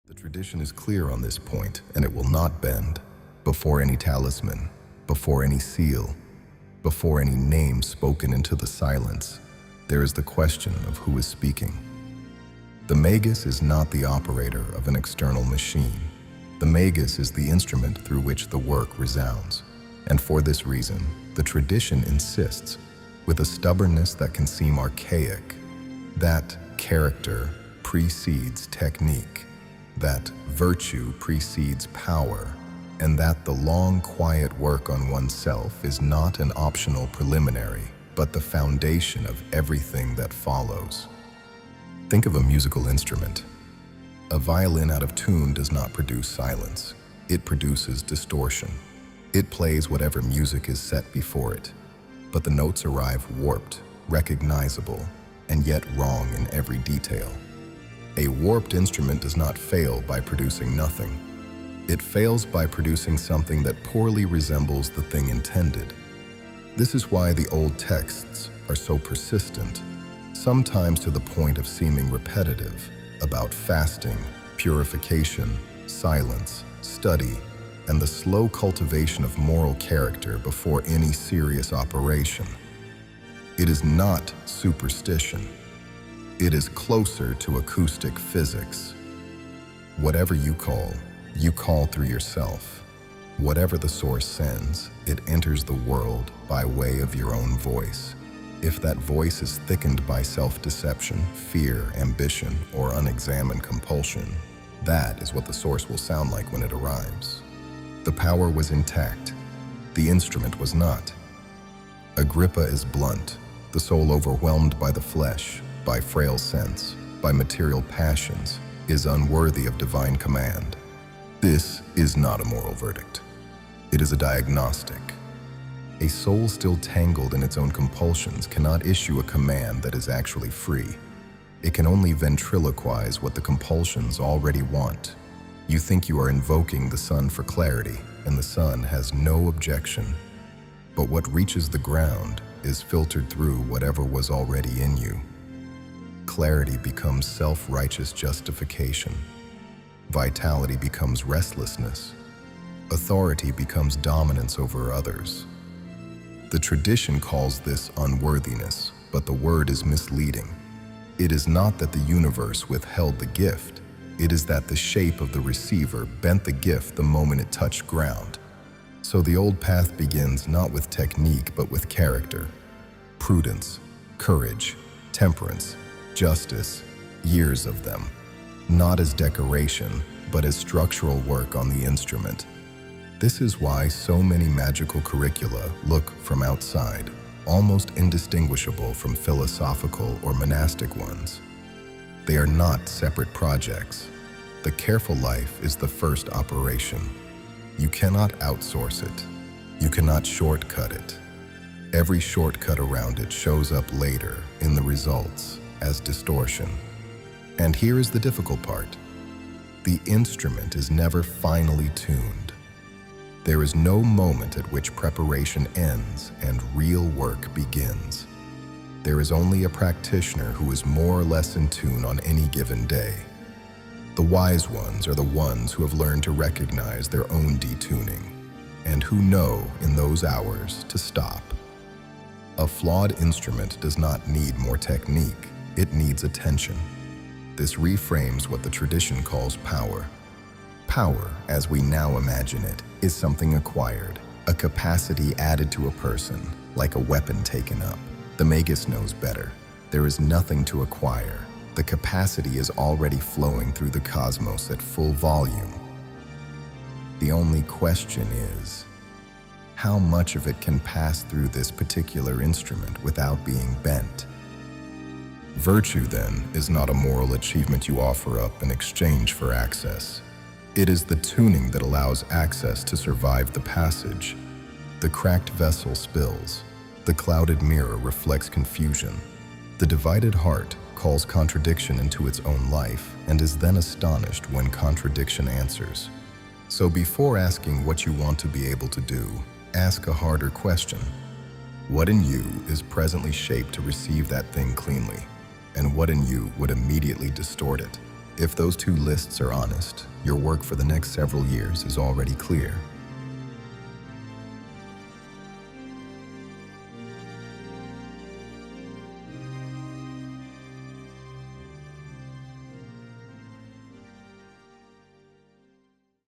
The tradition is clear on this point, and it will not bend. Before any talisman, before any seal, before any name spoken into the silence, there is the question of who is speaking. The magus is not the operator of an external machine. The magus is the instrument through which the work resounds. And for this reason, the tradition insists, with a stubbornness that can seem archaic, that character precedes technique, that virtue precedes power, and that the long, quiet work on oneself is not an optional preliminary, but the foundation of everything that follows. Think of a musical instrument. A violin out of tune does not produce silence. It produces distortion. It plays whatever music is set before it, but the notes arrive warped, recognizable, and yet wrong in every detail. A warped instrument does not fail by producing nothing. It fails by producing something that poorly resembles the thing intended. This is why the old texts are so persistent, sometimes to the point of seeming repetitive, about fasting, purification, silence, study, and the slow cultivation of moral character before any serious operation. It is not superstition. It is closer to acoustic physics. Whatever you call through yourself. Whatever the source sends, it enters the world by way of your own voice. If that voice is thickened by self-deception, fear, ambition, or unexamined compulsion, that is what the source will sound like when it arrives. The power was intact. The instrument was not. Agrippa is blunt, the soul overwhelmed by the flesh, by frail sense, by material passions, is unworthy of divine command. This is not a moral verdict. It is a diagnostic. A soul still tangled in its own compulsions cannot issue a command that is actually free. It can only ventriloquize what the compulsions already want. You think you are invoking the sun for clarity, and the sun has no objection. But what reaches the ground is filtered through whatever was already in you. Clarity becomes self-righteous justification. Vitality becomes restlessness. Authority becomes dominance over others. The tradition calls this unworthiness, but the word is misleading. It is not that the universe withheld the gift. It is that the shape of the receiver bent the gift the moment it touched ground. So the old path begins not with technique, but with character. Prudence, courage, temperance, justice, years of them. Not as decoration, but as structural work on the instrument. This is why so many magical curricula look from outside, almost indistinguishable from philosophical or monastic ones. They are not separate projects. The careful life is the first operation. You cannot outsource it. You cannot shortcut it. Every shortcut around it shows up later in the results as distortion. And here is the difficult part. The instrument is never finally tuned. There is no moment at which preparation ends and real work begins. There is only a practitioner who is more or less in tune on any given day. The wise ones are the ones who have learned to recognize their own detuning, and who know in those hours to stop. A flawed instrument does not need more technique, it needs attention. This reframes what the tradition calls power. Power, as we now imagine it, is something acquired, a capacity added to a person, like a weapon taken up. The magus knows better. There is nothing to acquire. The capacity is already flowing through the cosmos at full volume. The only question is, how much of it can pass through this particular instrument without being bent? Virtue, then, is not a moral achievement you offer up in exchange for access. It is the tuning that allows access to survive the passage. The cracked vessel spills. The clouded mirror reflects confusion. The divided heart calls contradiction into its own life and is then astonished when contradiction answers. So before asking what you want to be able to do, ask a harder question. What in you is presently shaped to receive that thing cleanly, and what in you would immediately distort it? If those two lists are honest, your work for the next several years is already clear.